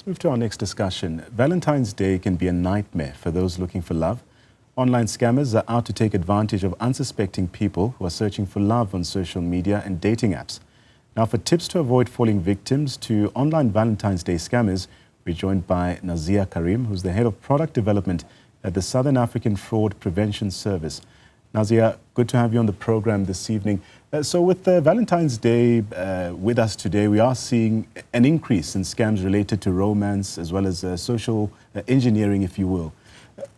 Let's move to our next discussion. Valentine's Day can be a nightmare for those looking for love. Online scammers are out to take advantage of unsuspecting people who are searching for love on social media and dating apps. Now, for tips to avoid falling victims to online Valentine's Day scammers, we're joined by Nazia Karrim, who's the head of product development at the Southern African Fraud Prevention Service. Nazia, good to have you on the program this evening. So with Valentine's Day with us today, we are seeing an increase in scams related to romance as well as social engineering, if you will.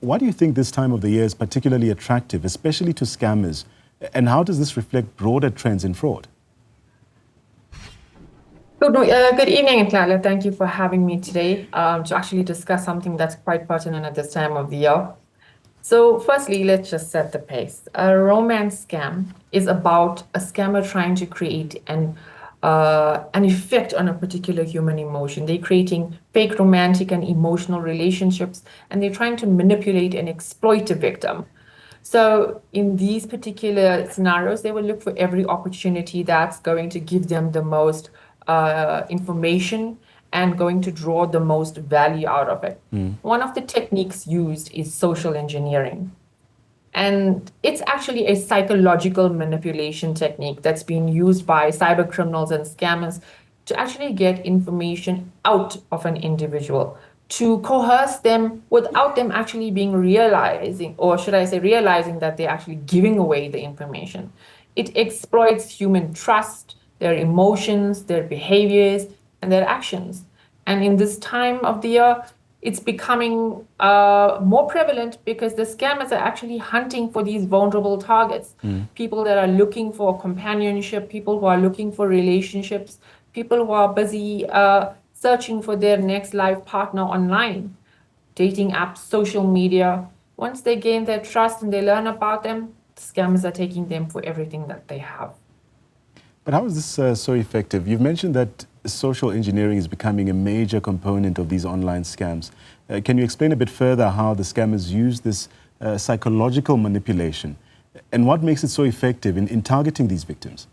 Why do you think this time of the year is particularly attractive, especially to scammers? And how does this reflect broader trends in fraud? Good evening, Clara. Thank you for having me today to actually discuss something that's quite pertinent at this time of the year. So firstly, let's just set the pace. A romance scam is about a scammer trying to create an effect on a particular human emotion. They're creating fake romantic and emotional relationships, and they're trying to manipulate and exploit a victim. So in these particular scenarios, they will look for every opportunity that's going to give them the most information and going to draw the most value out of it. One of the techniques used is social engineering. And it's actually a psychological manipulation technique that's being used by cyber criminals and scammers to actually get information out of an individual, to coerce them without them actually realizing that they're actually giving away the information. It exploits human trust, their emotions, their behaviors, and their actions. And in this time of the year, it's becoming more prevalent because the scammers are actually hunting for these vulnerable targets. People that are looking for companionship, people who are looking for relationships, people who are busy searching for their next life partner online, dating apps, social media. Once they gain their trust and they learn about them, the scammers are taking them for everything that they have. But how is this so effective? You've mentioned that social engineering is becoming a major component of these online scams. Can you explain a bit further how the scammers use this psychological manipulation and what makes it so effective in targeting these victims?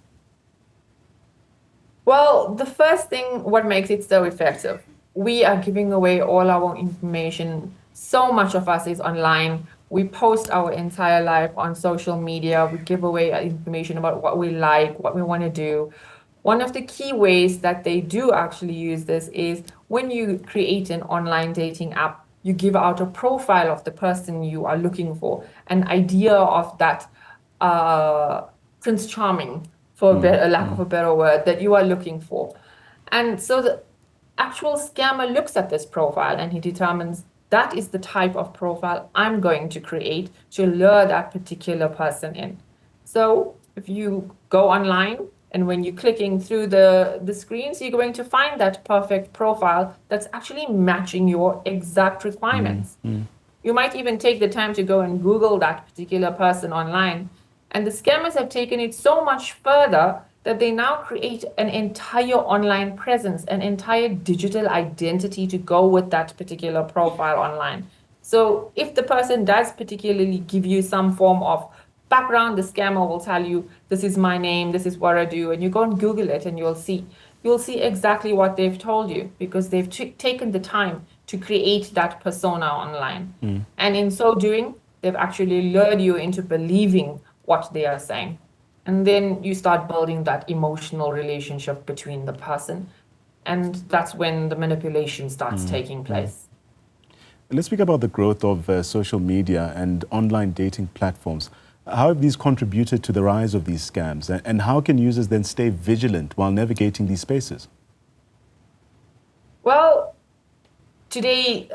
Well, the first thing, what makes it so effective, we are giving away all our information. So much of us is online. We post our entire life on social media. We give away information about what we like, what we want to do. One of the key ways that they do actually use this is when you create an online dating app, you give out a profile of the person you are looking for, an idea of that Prince Charming, for a lack of a better word, that you are looking for. And so the actual scammer looks at this profile and he determines that is the type of profile I'm going to create to lure that particular person in. So if you go online and when you're clicking through the screens, you're going to find that perfect profile that's actually matching your exact requirements. You might even take the time to go and Google that particular person online. And the scammers have taken it so much further that they now create an entire online presence, an entire digital identity to go with that particular profile online. So if the person does particularly give you some form of background, the scammer will tell you, this is my name, this is what I do, and you go and Google it and you'll see exactly what they've told you because they've taken the time to create that persona online. And in so doing, they've actually lured you into believing what they are saying. And then you start building that emotional relationship between the person. And that's when the manipulation starts taking place. Let's speak about the growth of social media and online dating platforms. How have these contributed to the rise of these scams? And how can users then stay vigilant while navigating these spaces? Well, today,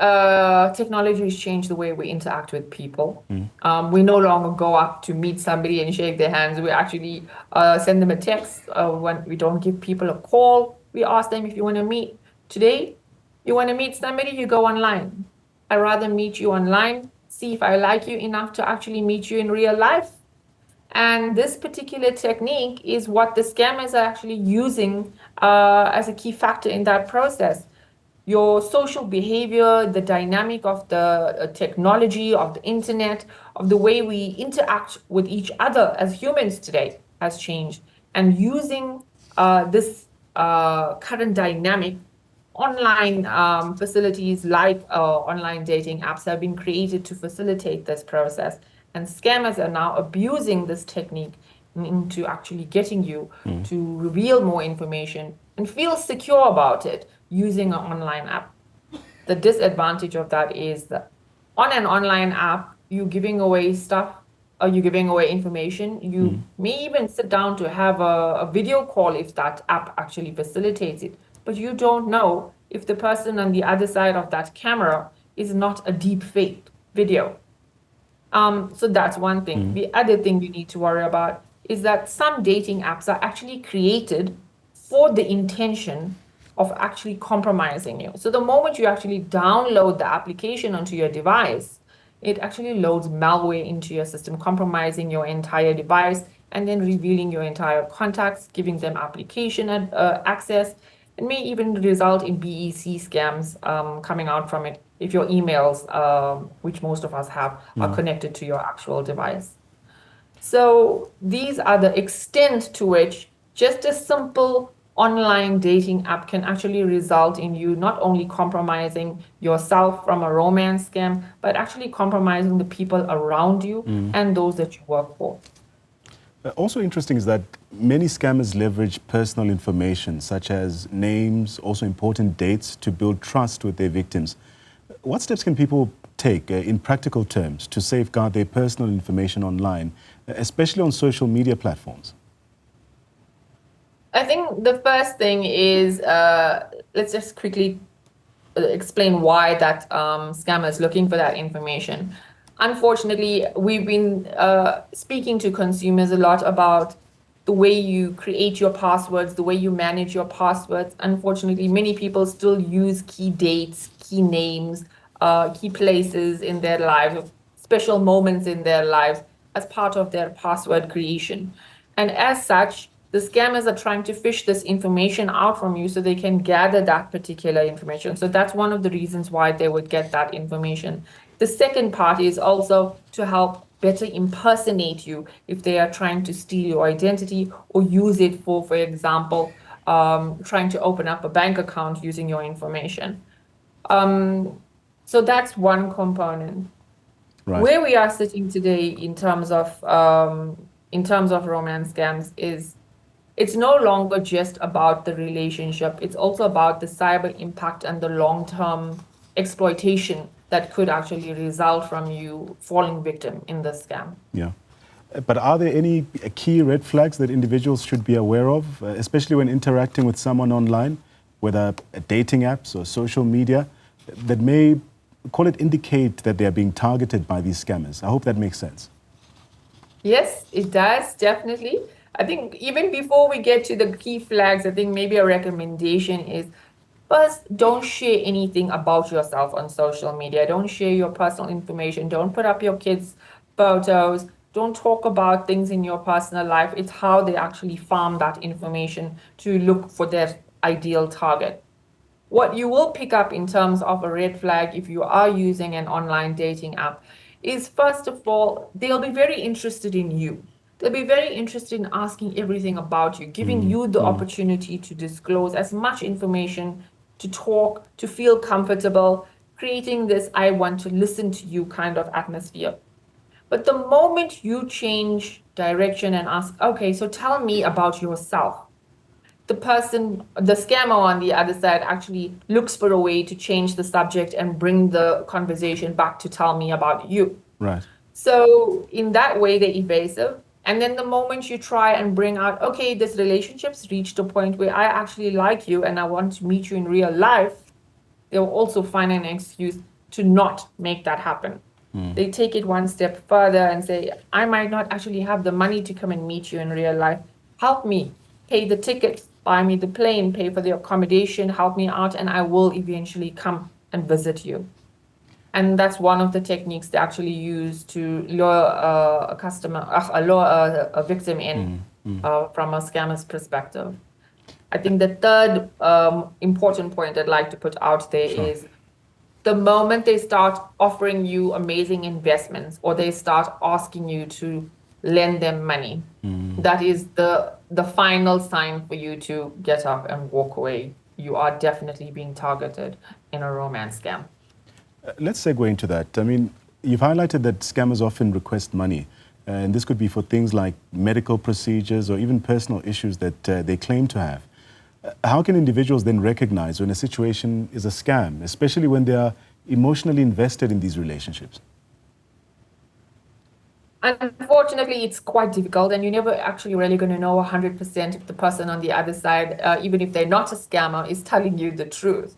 technology has changed the way we interact with people. We no longer go up to meet somebody and shake their hands. We actually send them a text. When we don't give people a call, we ask them if you want to meet. Today, you want to meet somebody, you go online. I'd rather meet you online, see if I like you enough to actually meet you in real life. And this particular technique is what the scammers are actually using as a key factor in that process. Your social behavior, the dynamic of the technology, of the internet, of the way we interact with each other as humans today has changed. And using this current dynamic online facilities like online dating apps have been created to facilitate this process. And scammers are now abusing this technique into actually getting you to reveal more information and feel secure about it using an online app. The disadvantage of that is that on an online app, you're giving away stuff or you're giving away information. You may even sit down to have a video call if that app actually facilitates it, but you don't know if the person on the other side of that camera is not a deep fake video. So that's one thing. The other thing you need to worry about is that some dating apps are actually created for the intention of actually compromising you. So the moment you actually download the application onto your device, it actually loads malware into your system, compromising your entire device and then revealing your entire contacts, giving them application access, and may even result in BEC scams coming out from it if your emails, which most of us have, are connected to your actual device. So these are the extent to which just a simple online dating app can actually result in you not only compromising yourself from a romance scam, but actually compromising the people around you and those that you work for. Also interesting is that many scammers leverage personal information such as names, also important dates to build trust with their victims. What steps can people take in practical terms to safeguard their personal information online, especially on social media platforms? I think the first thing is, let's just quickly explain why that scammer is looking for that information. Unfortunately, we've been speaking to consumers a lot about the way you create your passwords, the way you manage your passwords. Unfortunately, many people still use key dates, key names, key places in their lives, special moments in their lives as part of their password creation. And as such, the scammers are trying to fish this information out from you so they can gather that particular information. So that's one of the reasons why they would get that information. The second part is also to help better impersonate you if they are trying to steal your identity or use it for example, trying to open up a bank account using your information. So that's one component. Right. Where we are sitting today in terms of romance scams is it's no longer just about the relationship. It's also about the cyber impact and the long-term exploitation that could actually result from you falling victim in this scam. Yeah. But are there any key red flags that individuals should be aware of, especially when interacting with someone online, whether dating apps or social media, that may, call it, indicate that they are being targeted by these scammers? I hope that makes sense. Yes, it does, definitely. I think even before we get to the key flags, I think maybe a recommendation is first, don't share anything about yourself on social media. Don't share your personal information. Don't put up your kids' photos. Don't talk about things in your personal life. It's how they actually farm that information to look for their ideal target. What you will pick up in terms of a red flag if you are using an online dating app is, first of all, they'll be very interested in you. They'll be very interested in asking everything about you, giving you the opportunity to disclose as much information, to talk, to feel comfortable, creating this I want to listen to you kind of atmosphere. But the moment you change direction and ask, okay, so tell me about yourself, the scammer on the other side actually looks for a way to change the subject and bring the conversation back to tell me about you. Right. So in that way, they're evasive. And then the moment you try and bring out, okay, this relationship's reached a point where I actually like you and I want to meet you in real life, they'll also find an excuse to not make that happen. They take it one step further and say, I might not actually have the money to come and meet you in real life. Help me, pay the tickets, buy me the plane, pay for the accommodation, help me out, and I will eventually come and visit you. And that's one of the techniques they actually use to lure a victim in from a scammer's perspective. I think the third important point I'd like to put out there is the moment they start offering you amazing investments or they start asking you to lend them money, that is the final sign for you to get up and walk away. you are definitely being targeted in a romance scam. Let's segue into that. I mean, you've highlighted that scammers often request money, and this could be for things like medical procedures or even personal issues that they claim to have. How can individuals then recognize when a situation is a scam, especially when they are emotionally invested in these relationships? Unfortunately, it's quite difficult, and you're never actually really going to know 100% if the person on the other side, even if they're not a scammer, is telling you the truth.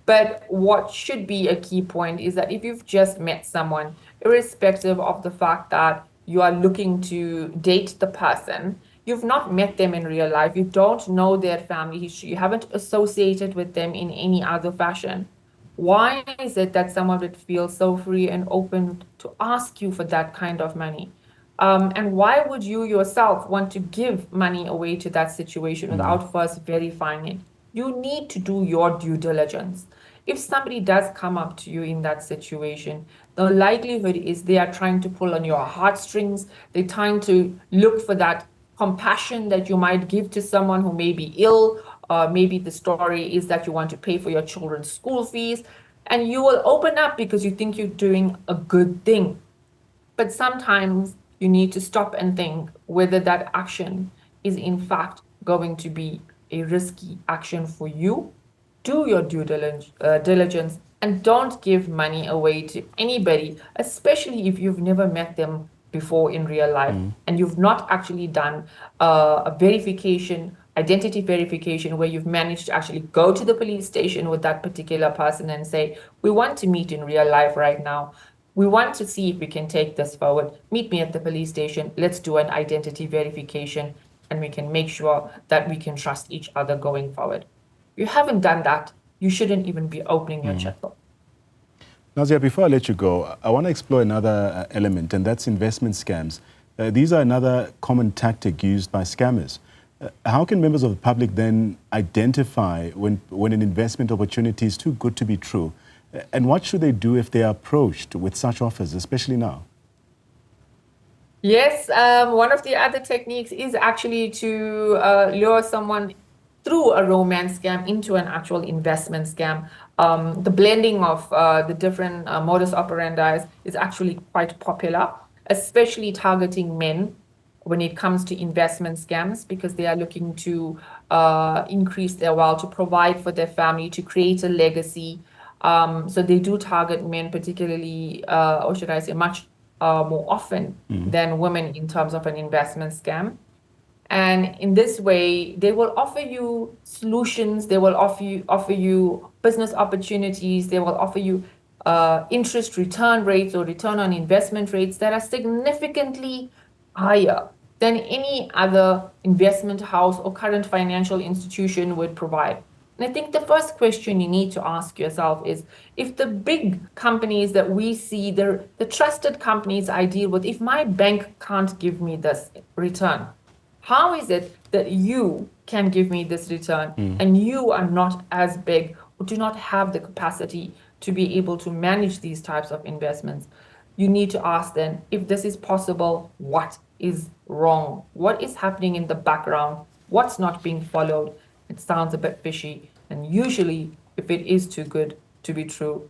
But what should be a key point is that if you've just met someone, irrespective of the fact that you are looking to date the person, you've not met them in real life, you don't know their family history, you haven't associated with them in any other fashion. Why is it that someone would feel so free and open to ask you for that kind of money? And why would you yourself want to give money away to that situation without first verifying it? You need to do your due diligence. If somebody does come up to you in that situation, the likelihood is they are trying to pull on your heartstrings. They're trying to look for that compassion that you might give to someone who may be ill. Maybe the story is that you want to pay for your children's school fees, and you will open up because you think you're doing a good thing. But sometimes you need to stop and think whether that action is in fact going to be a risky action for you. Do your due diligence and don't give money away to anybody, especially if you've never met them before in real life and you've not actually done a verification, identity verification, where you've managed to actually go to the police station with that particular person and say, we want to meet in real life right now. We want to see if we can take this forward. Meet me at the police station. Let's do an identity verification and we can make sure that we can trust each other going forward. If you haven't done that, you shouldn't even be opening your checkbook. Nazia, before I let you go, I want to explore another element, and that's investment scams. These are another common tactic used by scammers. How can members of the public then identify when an investment opportunity is too good to be true? And what should they do if they are approached with such offers, especially now? Yes, one of the other techniques is actually to lure someone through a romance scam into an actual investment scam. The blending of the different modus operandi is actually quite popular, especially targeting men when it comes to investment scams, because they are looking to increase their wealth, to provide for their family, to create a legacy. So they do target men particularly, or should I say much more often than women in terms of an investment scam. And in this way, they will offer you solutions, they will offer you business opportunities, they will offer you interest return rates or return on investment rates that are significantly higher than any other investment house or current financial institution would provide. And I think the first question you need to ask yourself is, if the big companies that we see, the trusted companies I deal with, if my bank can't give me this return, how is it that you can give me this return and you are not as big or do not have the capacity to be able to manage these types of investments? You need to ask then, if this is possible, what is wrong? What is happening in the background? What's not being followed? It sounds a bit fishy. And usually, if it is too good to be true,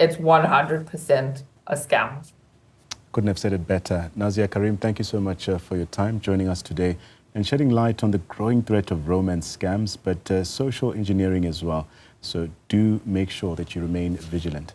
it's 100% a scam. Couldn't have said it better. Nazia, Karrim, thank you so much for your time joining us today and shedding light on the growing threat of romance scams, but social engineering as well. So do make sure that you remain vigilant.